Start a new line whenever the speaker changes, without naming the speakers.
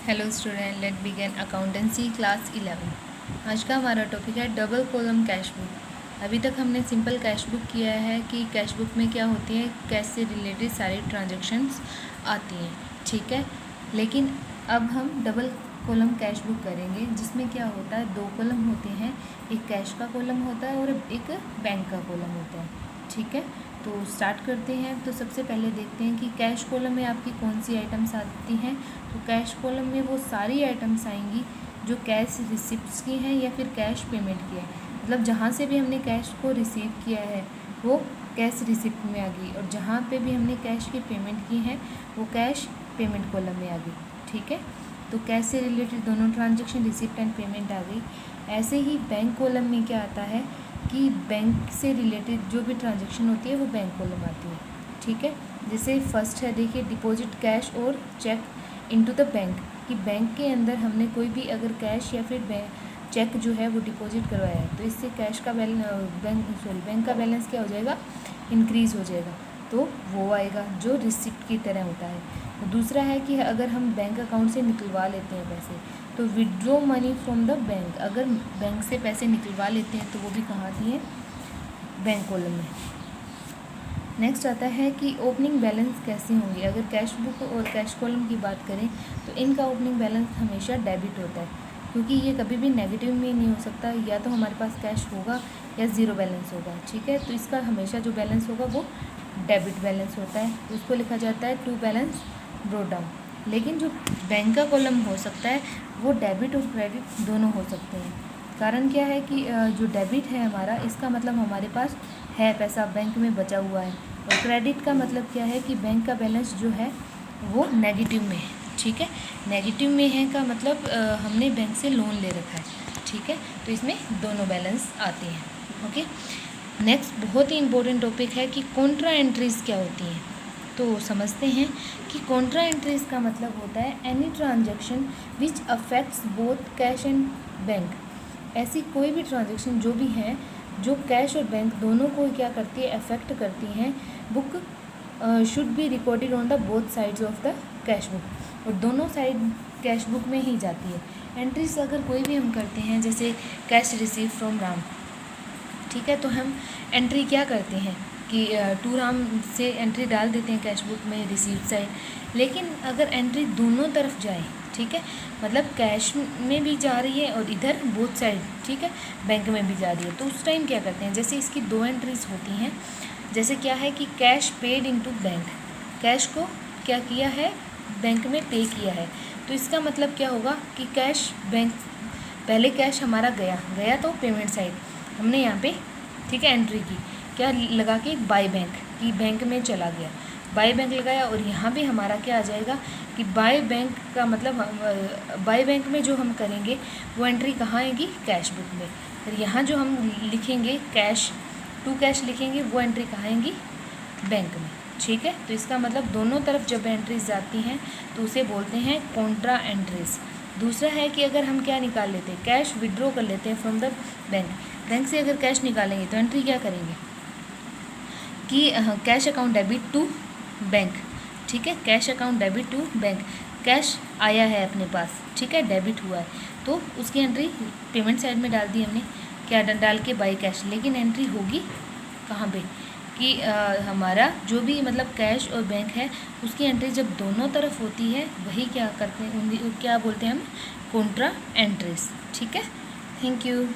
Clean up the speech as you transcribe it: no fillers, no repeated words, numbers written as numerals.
Hello student, let begin accountancy class 11। आज का हमारा टॉपिक है डबल कॉलम कैश बुक। अभी तक हमने सिंपल कैश बुक किया है कि कैश बुक में क्या होती है, कैश से रिलेटेड सारी ट्रांजैक्शंस आती हैं, ठीक है। लेकिन अब हम डबल कॉलम कैश बुक करेंगे, जिसमें क्या होता है, दो कॉलम होते हैं, एक कैश का कॉलम होता है और एक बैंक का कॉलम होता है, ठीक है। तो स्टार्ट करते हैं। तो सबसे पहले देखते हैं कि कैश कॉलम में आपकी कौन सी आइटम्स आती हैं। तो कैश कॉलम में वो सारी आइटम्स आएंगी जो कैश रिसिप्ट्स की हैं या फिर कैश पेमेंट की है। मतलब जहाँ से भी हमने कैश को रिसीव किया है वो कैश रिसिप्ट में आ गई, और जहाँ पे भी हमने कैश की पेमेंट की है वो कैश पेमेंट कॉलम में आ गई, ठीक है। तो कैश से रिलेटेड दोनों ट्रांजेक्शन रिसिप्ट एंड पेमेंट आ गई। ऐसे ही बैंक कॉलम में क्या आता है कि बैंक से रिलेटेड जो भी ट्रांजेक्शन होती है वो बैंक कॉलम आती है, ठीक है। जैसे फर्स्ट है, देखिए, डिपॉजिट कैश और चेक इनटू द बैंक, कि बैंक के अंदर हमने कोई भी अगर कैश या फिर चेक जो है वो डिपॉजिट करवाया है, तो इससे कैश का बैंक का बैलेंस क्या हो जाएगा, इंक्रीज़ हो जाएगा, तो वो आएगा जो रिसिप्ट की तरह होता है। तो दूसरा है कि अगर हम बैंक अकाउंट से निकलवा लेते हैं पैसे, तो withdraw money from the bank, अगर बैंक से पैसे निकलवा लेते हैं तो वो भी कहाँ आती है, बैंक कॉलम में। नेक्स्ट आता है कि ओपनिंग बैलेंस कैसे होंगे। अगर कैश बुक और कैश कॉलम की बात करें तो इनका ओपनिंग बैलेंस हमेशा डेबिट होता है, क्योंकि ये कभी भी नेगेटिव में नहीं हो सकता। या तो हमारे पास कैश होगा या ज़ीरो बैलेंस होगा, ठीक है। तो इसका हमेशा जो बैलेंस होगा वो डेबिट बैलेंस होता है, तो उसको लिखा जाता है टू बैलेंस ब्रोट डाउन। लेकिन जो बैंक का कॉलम हो सकता है वो डेबिट और क्रेडिट दोनों हो सकते हैं। कारण क्या है कि जो डेबिट है हमारा, इसका मतलब हमारे पास है पैसा बैंक में बचा हुआ है, और क्रेडिट का मतलब क्या है कि बैंक का बैलेंस जो है वो नेगेटिव में है, ठीक है। नेगेटिव में है का मतलब हमने बैंक से लोन ले रखा है, ठीक है। तो इसमें दोनों बैलेंस आते हैं, ओके। नेक्स्ट बहुत ही इंपॉर्टेंट टॉपिक है कि कॉन्ट्रा एंट्रीज क्या होती हैं। तो समझते हैं कि कॉन्ट्रा एंट्रीज का मतलब होता है any transaction which affects both cash and bank. ऐसी कोई भी ट्रांजैक्शन जो भी है जो कैश और बैंक दोनों को क्या करती है, अफेक्ट करती हैं, book should be recorded on the both sides of the cash book, और दोनों साइड कैश बुक में ही जाती है। एंट्रीज अगर कोई भी हम करते हैं, जैसे कैश रिसीव फ्रॉम राम, ठीक है, तो हम एंट्री क्या करते हैं कि टू राम से एंट्री डाल देते हैं कैश बुक में रिसीव साइड। लेकिन अगर एंट्री दोनों तरफ जाए, ठीक है, मतलब कैश में भी जा रही है और इधर बोथ साइड, ठीक है, बैंक में भी जा रही है, तो उस टाइम क्या करते हैं, जैसे इसकी दो एंट्रीज होती हैं। जैसे क्या है कि cash paid into bank, cash को क्या किया है, बैंक में पे किया है। तो इसका मतलब क्या होगा कि कैश बैंक, पहले कैश हमारा गया तो पेमेंट साइड हमने यहाँ पे, ठीक है, एंट्री की, क्या लगा के बाय बैंक, कि बैंक में चला गया, बाय बैंक लगाया, और यहाँ भी हमारा क्या आ जाएगा कि बाय बैंक का मतलब बाय बैंक में जो हम करेंगे वो एंट्री कहाँ आएगी, कैश बुक में। और यहाँ जो हम लिखेंगे कैश टू कैश लिखेंगे, वो एंट्री कहाँ आएंगी, बैंक में, ठीक है। तो इसका मतलब दोनों तरफ जब एंट्रीज जाती हैं तो उसे बोलते हैं कॉन्ट्रा एंट्रीज। दूसरा है कि अगर हम क्या निकाल लेते हैं, कैश विड्रॉ कर लेते हैं फ्रॉम द बैंक, बैंक से अगर कैश निकालेंगे तो एंट्री क्या करेंगे कि cash account debit to bank, ठीक है, cash account debit to bank, cash आया है अपने पास, ठीक है, डेबिट हुआ है, तो उसकी एंट्री पेमेंट साइड में डाल दी हमने, क्या डाल के बाई कैश। लेकिन एंट्री होगी कहाँ पे कि हमारा जो भी मतलब कैश और बैंक है उसकी एंट्री जब दोनों तरफ होती है वही क्या करते हैं, क्या बोलते हैं हम, कॉन्ट्रा एंट्रीज, ठीक है। Thank you.